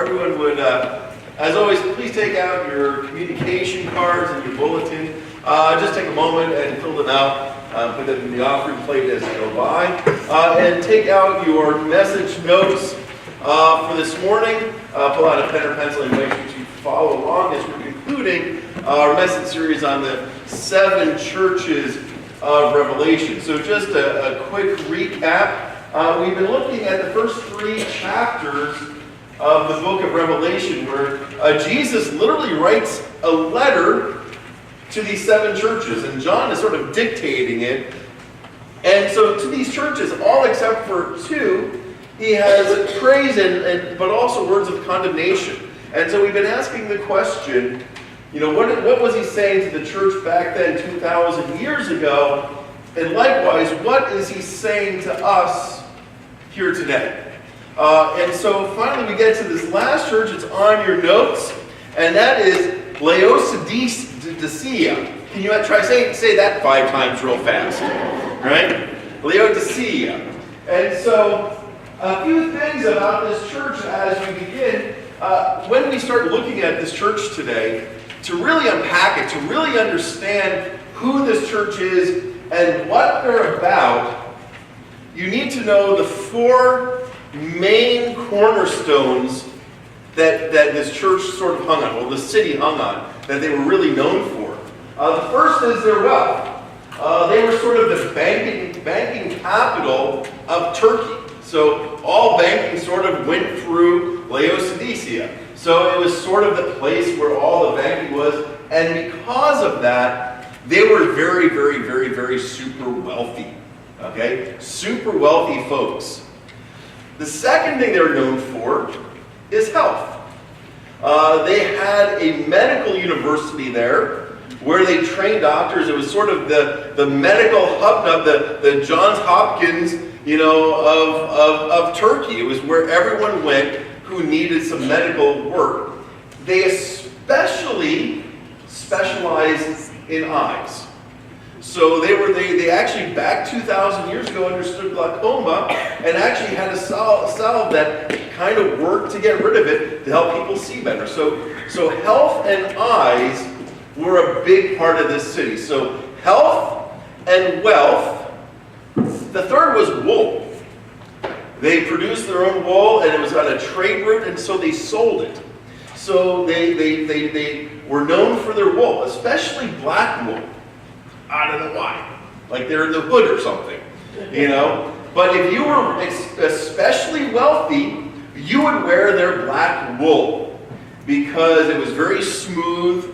everyone would, as always, please take out your communication cards and your bulletin. Just take a moment and fill them out. Put them in the offering plate as you go by. And take out your message notes for this morning. Pull out a pen or pencil and make sure to follow along as we're concluding our message series on the 7 churches of Revelation. So just a quick recap. We've been looking at the first 3 chapters of the book of Revelation where Jesus literally writes a letter to these 7 churches, and John is sort of dictating it. And so to these churches, all except for 2, he has praise but also words of condemnation. And so we've been asking the question, what was he saying to the church back then 2,000 years ago? And likewise, what is he saying to us here today? And so finally we get to this last church. It's on your notes, and that is Laodicea. Can you try say that 5 times real fast? Right? Laodicea. And so a few things about this church as we begin. When we start looking at this church today, to really unpack it, to really understand who this church is and what they're about, you need to know the 4 main cornerstones that this church sort of hung on, well, the city hung on, that they were really known for. The first is their wealth. They were sort of the banking capital of Turkey. So all banking sort of went through Laodicea. So it was sort of the place where all the banking was. And because of that, they were very, very, very, very super wealthy. Okay? Super wealthy folks. The second thing they're known for is health. They had a medical university there where they trained doctors. It was sort of the medical hub, the Johns Hopkins, of Turkey. It was where everyone went who needed some medical work. They especially specialized in eyes. So they actually back 2,000 years ago understood glaucoma and actually had a salve that kind of worked to get rid of it to help people see better. So health and eyes were a big part of this city. So health and wealth. The third was wool. They produced their own wool, and it was on a trade route, and so they sold it. So they were known for their wool, especially black wool. I don't know why. Like they're in the hood or something, But if you were especially wealthy, you would wear their black wool because it was very smooth,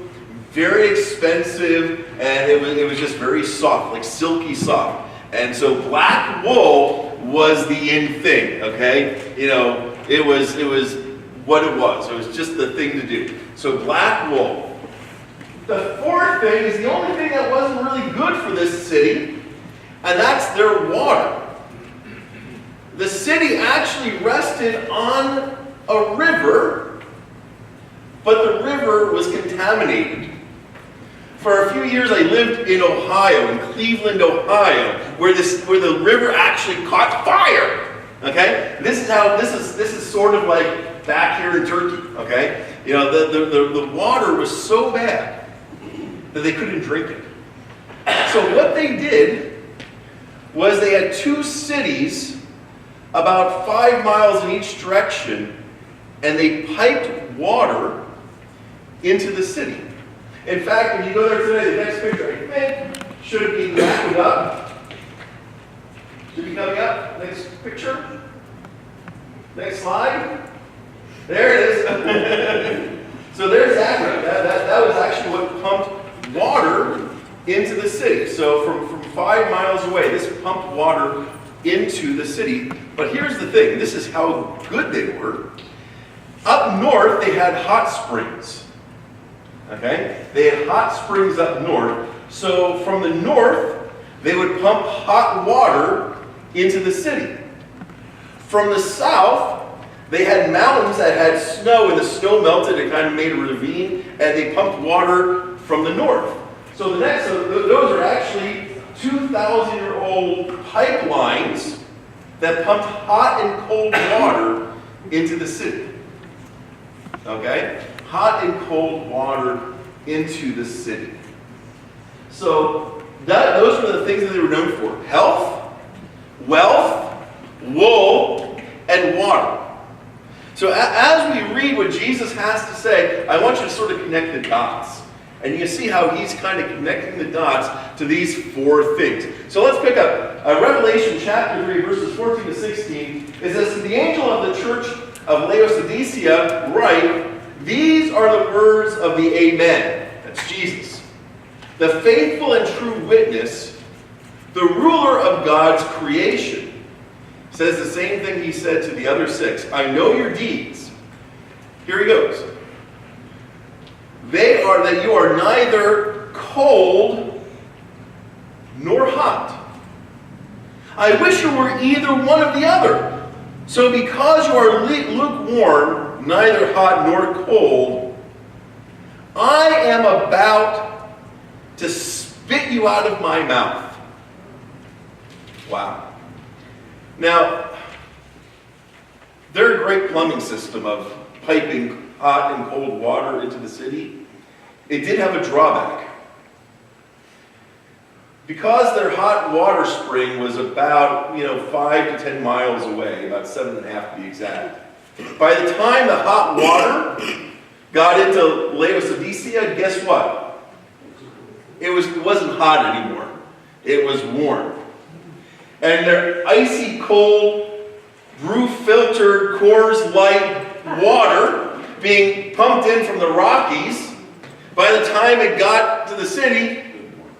very expensive, and it was just very soft, like silky soft. And so black wool was the in thing, okay? It was what it was. It was just the thing to do. So black wool. The fourth thing is the only thing that wasn't really good for this city, and that's their water. The city actually rested on a river, but the river was contaminated. For a few years I lived in Ohio, in Cleveland, Ohio, where the river actually caught fire. Okay? This is sort of like back here in Turkey, okay? The water was so bad that they couldn't drink it. So what they did was they had 2 cities about 5 miles in each direction, and they piped water into the city. In fact, if you go there today, the next picture I think should be backing up. Should be coming up. Next picture. Next slide. There it is. So there's that. That was actually what pumped water into the city. So from 5 miles away, this pumped water into the city. But here's the thing. This is how good they were. Up north, they had hot springs. Okay? They had hot springs up north. So from the north, they would pump hot water into the city. From the south, they had mountains that had snow, and the snow melted and kind of made a ravine, and they pumped water from the north. So those are actually 2,000-year-old pipelines that pumped hot and cold water into the city. Okay? Hot and cold water into the city. So those were the things that they were known for. Health, wealth, wool, and water. So as we read what Jesus has to say, I want you to sort of connect the dots. And you can see how he's kind of connecting the dots to these four things. So let's pick up Revelation chapter 3, verses 14 to 16. It says, "To the angel of the church of Laodicea write, these are the words of the Amen." That's Jesus. "The faithful and true witness, the ruler of God's creation." Says the same thing he said to the other six. "I know your deeds." Here he goes. "They are that you are neither cold nor hot. I wish you were either one of the other. So because you are lukewarm, neither hot nor cold, I am about to spit you out of my mouth." Wow. Now, their great plumbing system of piping hot and cold water into the city, it did have a drawback. Because their hot water spring was about 5 to 10 miles away, about 7.5 to be exact. By the time the hot water got into Laodicea, guess what? It wasn't hot anymore. It was warm. And their icy cold, brew-filtered Coors Light water being pumped in from the Rockies, by the time it got to the city,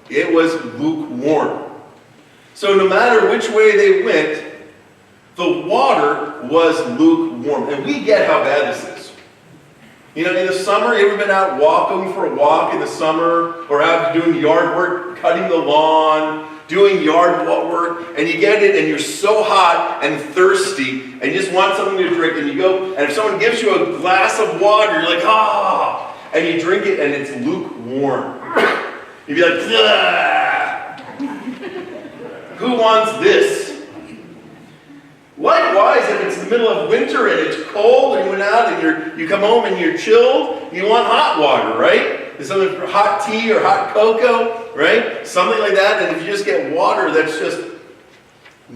it was lukewarm. So no matter which way they went, the water was lukewarm. And we get how bad this is. In the summer, you ever been out going for a walk in the summer, or out doing yard work, cutting the lawn, doing yard work, and you get it and you're so hot and thirsty and you just want something to drink, and you go, and if someone gives you a glass of water, you're like, ah, and you drink it and it's lukewarm. You'd be like, ugh. Who wants this? Likewise, if it's the middle of winter and it's cold and you went out and you come home and you're chilled, you want hot water, right? Something for hot tea or hot cocoa, right? Something like that. And if you just get water that's just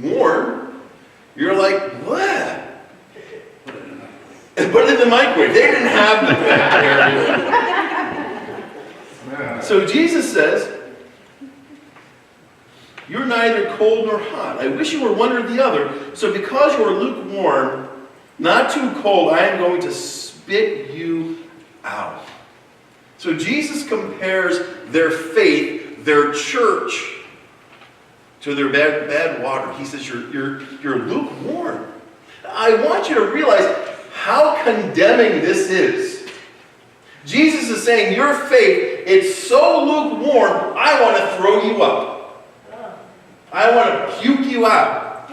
warm, you're like, what? And put it in the microwave. They didn't have the area. So Jesus says, you're neither cold nor hot. I wish you were one or the other. So because you are lukewarm, not too cold, I am going to spit you out. So Jesus compares their faith, their church, to their bad water. He says, you're lukewarm. I want you to realize how condemning this is. Jesus is saying, your faith, it's so lukewarm, I want to throw you up. I want to puke you out.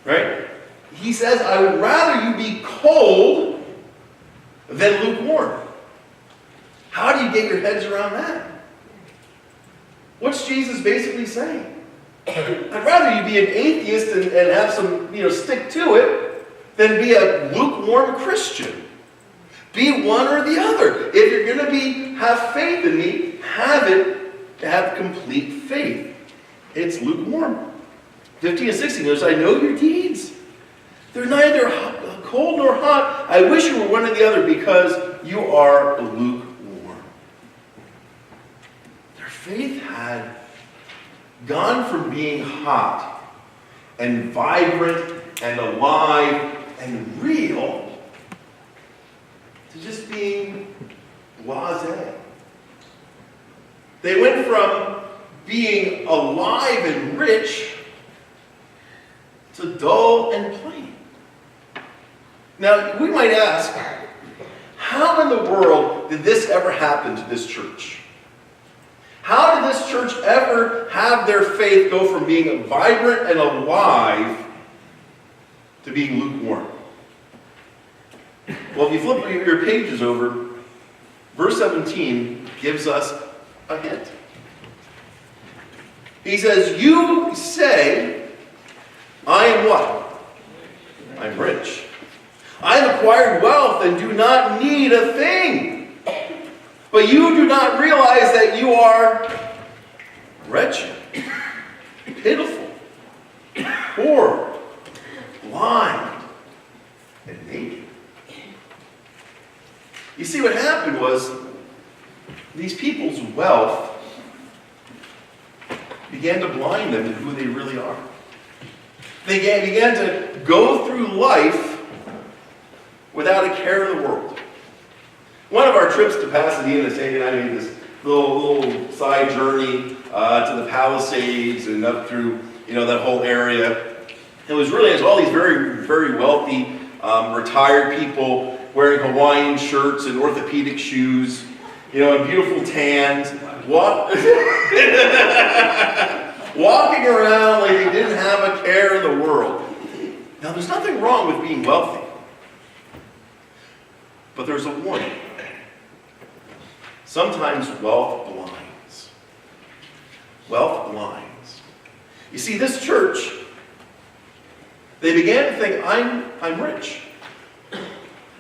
Right? He says, I would rather you be cold than lukewarm. How do you get your heads around that? What's Jesus basically saying? I'd rather you be an atheist and have some, stick to it than be a lukewarm Christian. Be one or the other. If you're going to have faith in me, have complete faith. It's lukewarm. 15 and 16 goes, I know your deeds. They're neither cold nor hot. I wish you were one or the other because you are lukewarm. Their faith had gone from being hot and vibrant and alive and real to just being blasé. They went from being alive and rich to dull and plain. Now, we might ask, how in the world did this ever happen to this church? How did this church ever have their faith go from being vibrant and alive to being lukewarm? Well, if you flip your pages over, verse 17 gives us a hint. He says, you say, I am what? I'm rich. I have acquired wealth and do not need a thing. But you do not realize that you are wretched, pitiful, poor, blind, and naked. You see, what happened was these people's wealth began to blind them to who they really are. They began to go through life without a care in the world. One of our trips to Pasadena, Sandy and I made this little side journey to the Palisades and up through that whole area. It was all these very, very wealthy retired people wearing Hawaiian shirts and orthopedic shoes, and beautiful tans, walking around like they didn't have a care in the world. Now, there's nothing wrong with being wealthy, but there's a warning. Sometimes wealth blinds. Wealth blinds. You see, this church, they began to think, I'm rich.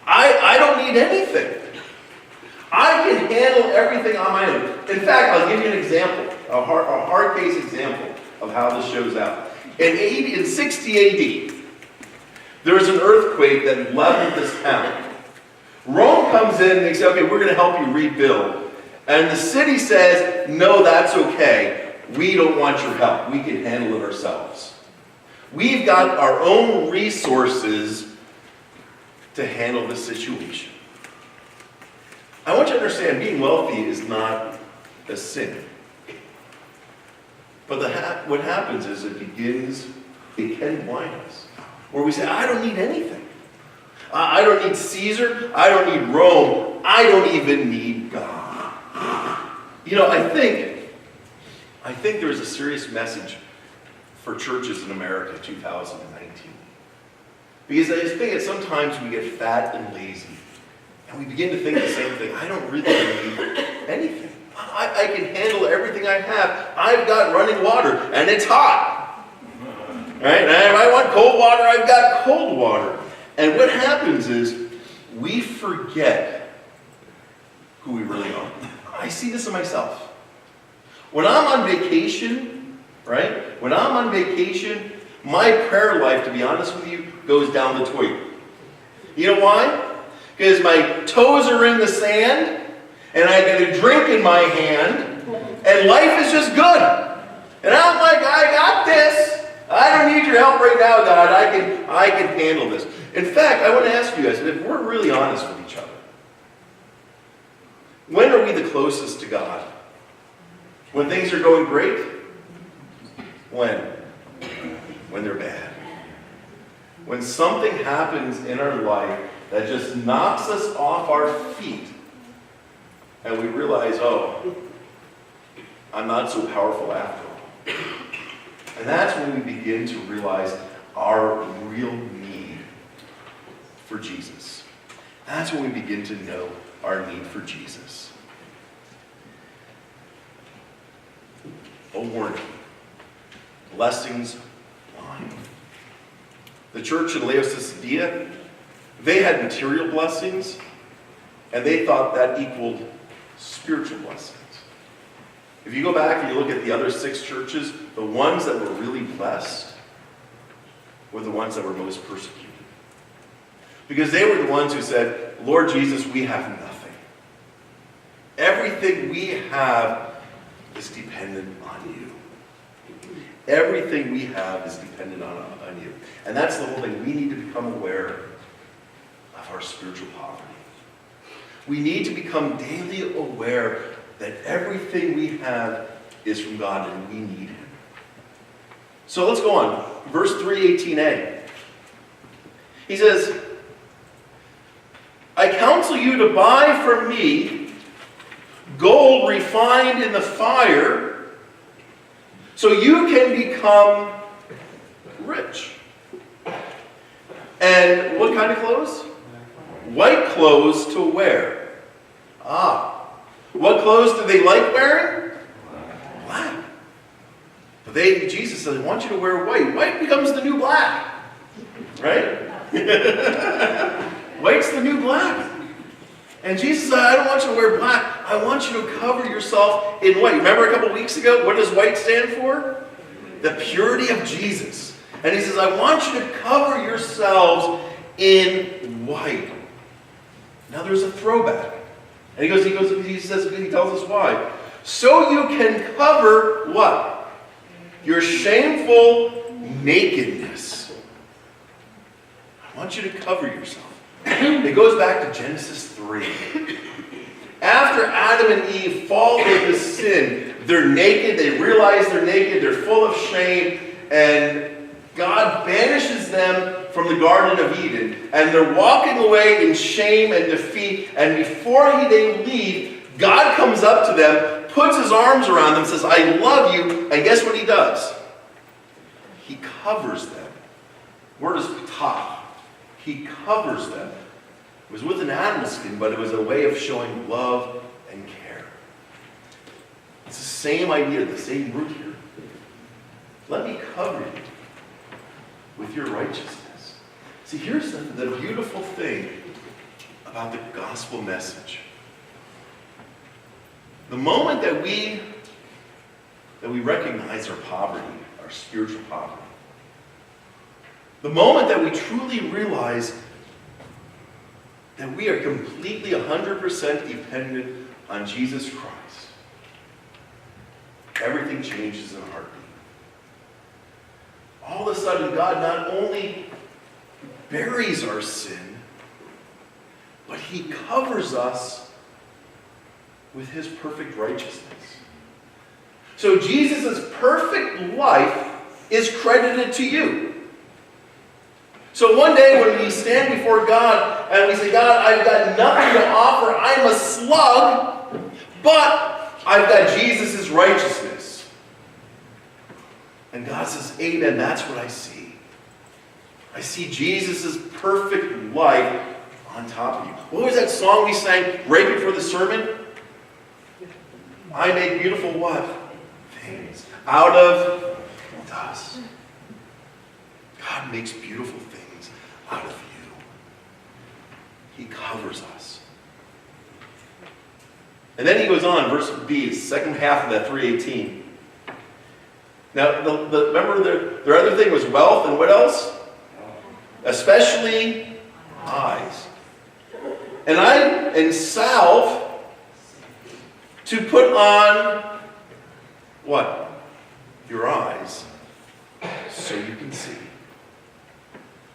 I don't need anything. I can handle everything on my own. In fact, I'll give you an example, a hard case example of how this shows out. In 60 AD, there was an earthquake that leveled this town. Rome comes in and they say, okay, we're going to help you rebuild. And the city says, no, that's okay. We don't want your help. We can handle it ourselves. We've got our own resources to handle this situation. I want you to understand, being wealthy is not a sin. But what happens is it can blind us. Where we say, I don't need anything. I don't need Caesar. I don't need Rome. I don't even need God. I think there's a serious message for churches in America 2019. Because I just think that sometimes we get fat and lazy. And we begin to think the same thing. I don't really need anything. I can handle everything I have. I've got running water, and it's hot. Right? And if I want cold water, I've got cold water. And what happens is we forget who we really are. I see this in myself. When I'm on vacation, right? When I'm on vacation, my prayer life, to be honest with you, goes down the toilet. You know why? Because my toes are in the sand, and I get a drink in my hand, and life is just good. And I'm like, I got this. I don't need your help right now, God. I can handle this. In fact, I want to ask you guys, if we're really honest with each other, when are we the closest to God? When things are going great? When? When they're bad. When something happens in our life that just knocks us off our feet, and we realize, oh, I'm not so powerful after all. And that's when we begin to realize our real need for Jesus. That's when we begin to know our need for Jesus. A warning. Blessings blind. The church in Laodicea, they had material blessings, and they thought that equaled spiritual blessings. If you go back and you look at the other 6 churches, the ones that were really blessed were the ones that were most persecuted. Because they were the ones who said, Lord Jesus, we have nothing. Everything we have is dependent on you. Everything we have is dependent on you. And that's the whole thing. We need to become aware of our spiritual poverty. We need to become daily aware that everything we have is from God and we need Him. So let's go on. Verse 3:18a. He says, I counsel you to buy from me gold refined in the fire, so you can become rich. And what kind of clothes? White clothes to wear. What clothes do they like wearing? Black. But Jesus said, I want you to wear white. White becomes the new black. Right? the new black. And Jesus said, I don't want you to wear black. I want you to cover yourself in white. Remember a couple weeks ago, what does white stand for? The purity of Jesus. And he says, I want you to cover yourselves in white. Now there's a throwback. And he tells us why. So you can cover what? Your shameful nakedness. I want you to cover yourself. It goes back to Genesis 3. After Adam and Eve fall into sin, they're naked, they realize they're naked, they're full of shame, and God banishes them from the Garden of Eden. And they're walking away in shame and defeat, and before they leave, God comes up to them, puts his arms around them, says, I love you, and guess what he does? He covers them. Word is patah. He covers them. It was with an animal skin, but it was a way of showing love and care. It's the same idea, the same root here. Let me cover you with your righteousness. See, here's the beautiful thing about the gospel message. The moment that we recognize our poverty, our spiritual poverty, the moment that we truly realize that we are completely 100% dependent on Jesus Christ, everything changes in a heartbeat. All of a sudden, God not only buries our sin, but he covers us with his perfect righteousness. So Jesus' perfect life is credited to you. So one day when we stand before God and we say, God, I've got nothing to offer, I'm a slug, but I've got Jesus' righteousness. And God says, amen, that's what I see. I see Jesus' perfect life on top of you. What was that song we sang right before the sermon? I make beautiful what? Things out of dust. God makes beautiful things out of you. He covers us. And then he goes on, verse B, the second half of that 3:18. Now, remember their other thing was wealth, and what else? Especially eyes. And salve to put on what? Your eyes, so you can see.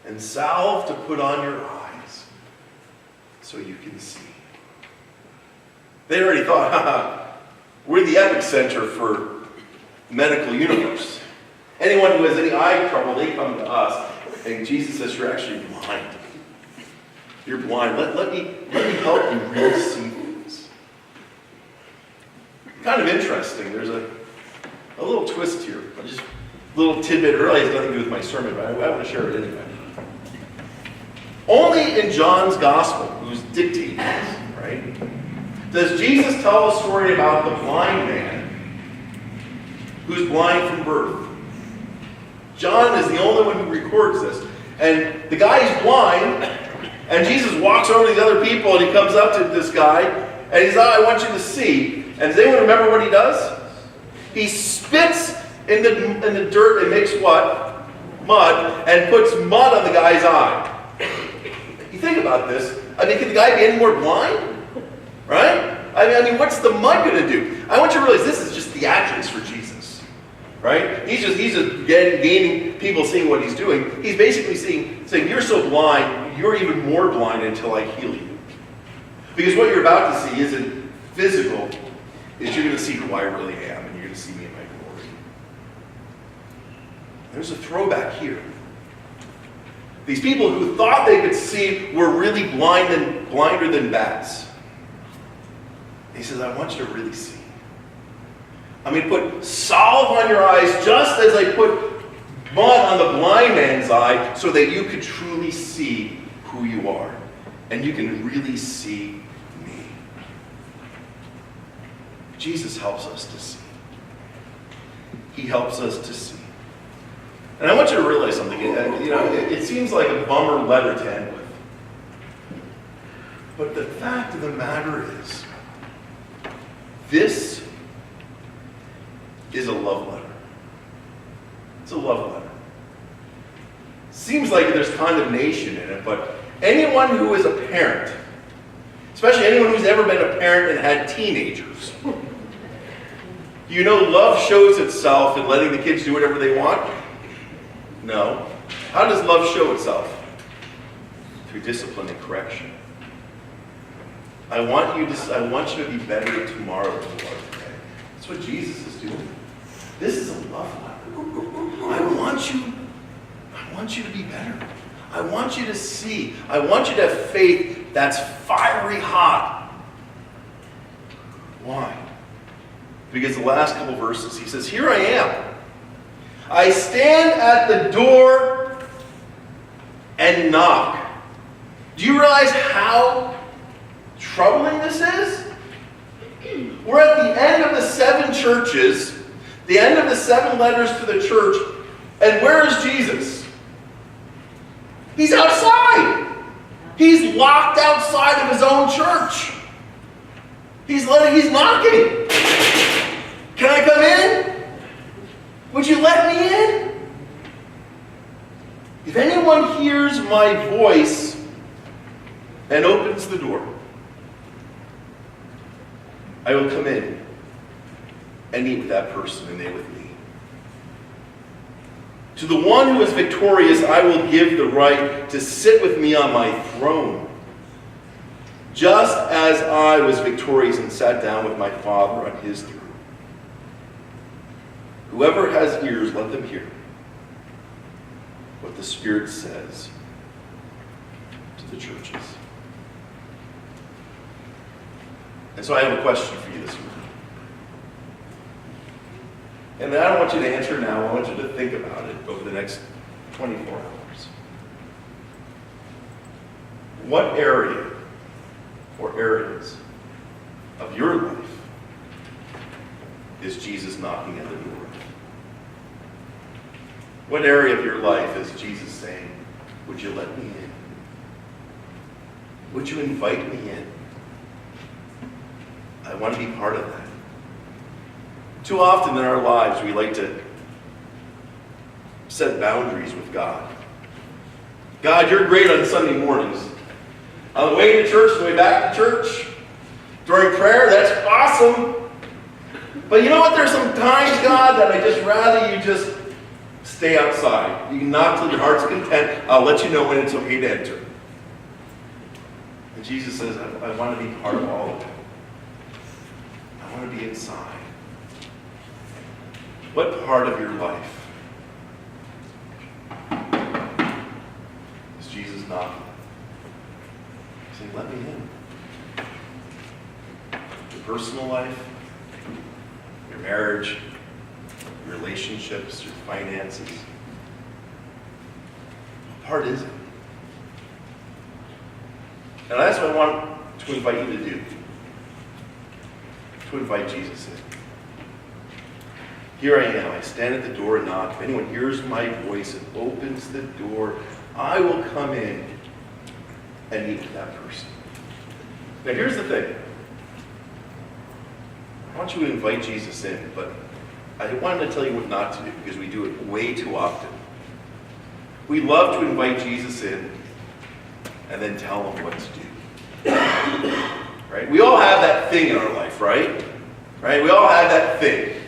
And salve to put on your eyes, so you can see. They already thought, we're the epicenter for medical universe. Anyone who has any eye trouble, they come to us. And Jesus says, you're actually blind. You're blind. Let me help you really see things. Kind of interesting. There's a little twist here. Just a little tidbit early. It has nothing to do with my sermon, but I want to share it anyway. Only in John's gospel, who's dictating this, right, does Jesus tell a story about the blind man who's blind from birth. John is the only one who records this. And the guy's blind, and Jesus walks over to these other people, and he comes up to this guy, and he says, I want you to see. And does anyone remember what he does? He spits in the dirt and makes what? Mud, and puts mud on the guy's eye. You think about this. I mean, can the guy be any more blind? Right? I mean, what's the mud going to do? I want you to realize this is just theatrics for Jesus. Right? He's just gaining people seeing what he's doing. He's basically saying, you're so blind, you're even more blind until I heal you. Because what you're about to see isn't physical, is you're going to see who I really am, and you're going to see me in my glory. There's a throwback here. These people who thought they could see were really blinder than bats. He says, I want you to really see. I'm going to put salve on your eyes just as I put mud on the blind man's eye so that you could truly see who you are. And you can really see me. Jesus helps us to see. He helps us to see. And I want you to realize something. It seems like a bummer letter to end with. But the fact of the matter is, this is a love letter. It's a love letter. Seems like there's condemnation in it, but anyone who is a parent, especially anyone who's ever been a parent and had teenagers, you know love shows itself in letting the kids do whatever they want? No. How does love show itself? Through discipline and correction. I want you to be better tomorrow than you are today. That's what Jesus is doing. This is a love letter. I want you to be better. I want you to see. I want you to have faith that's fiery hot. Why? Because the last couple verses, he says, here I am. I stand at the door and knock. Do you realize how troubling this is? We're at the end of the 7 churches, the end of the 7 letters to the church, and where is Jesus? He's outside. He's locked outside of his own church. He's knocking. Can I come in? Would you let me in? If anyone hears my voice and opens the door, I will come in and eat with that person and they with me. To the one who is victorious, I will give the right to sit with me on my throne, just as I was victorious and sat down with my Father on his throne. Whoever has ears, let them hear what the Spirit says to the churches. And so I have a question for you this morning. And I don't want you to answer now. I want you to think about it over the next 24 hours. What area or areas of your life is Jesus knocking at the door? What area of your life is Jesus saying, would you let me in? Would you invite me in? I want to be part of that. Too often in our lives, we like to set boundaries with God. God, you're great on Sunday mornings. On the way to church, the way back to church, during prayer, that's awesome. But you know what? There's some times, God, that I just rather you just stay outside. You can knock till your heart's content. I'll let you know when it's okay to enter. And Jesus says, I want to be part of all of it. I want to be inside. What part of your life is Jesus knocking? He's saying, let me in. Your personal life, your marriage, your relationships, your finances. What part is it? And that's what I want to invite you to do. To invite Jesus in. Here I am. I stand at the door and knock. If anyone hears my voice and opens the door, I will come in and eat with that person. Now here's the thing. I want you to invite Jesus in, but I wanted to tell you what not to do because we do it way too often. We love to invite Jesus in and then tell him what to do. Right? We all have that thing in our life, right? Right? We all have that thing.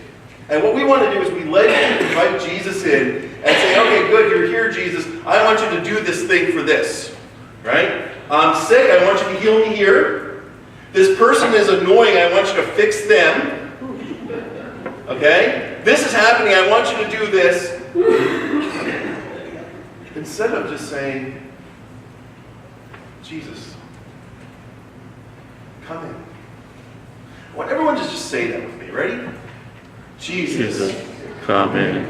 And what we want to do is we let you invite Jesus in and say, okay, good, you're here, Jesus. I want you to do this thing for this. Right? I'm sick. I want you to heal me here. This person is annoying. I want you to fix them. Okay? This is happening. I want you to do this. Instead of just saying, Jesus, come in. I want everyone to just say that with me. Ready? Jesus, come in.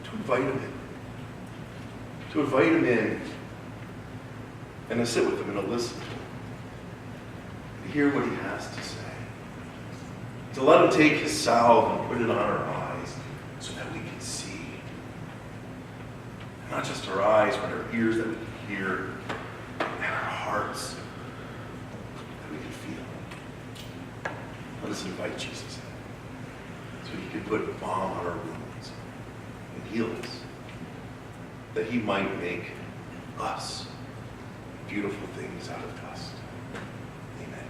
To invite him in. To invite him in and to sit with him and to listen to him. To hear what he has to say. To let him take his salve and put it on our eyes so that we can see. Not just our eyes, but our ears that we can hear. And our hearts us invite Jesus in, so he could put balm on our wounds and heal us, that he might make us beautiful things out of dust. Amen.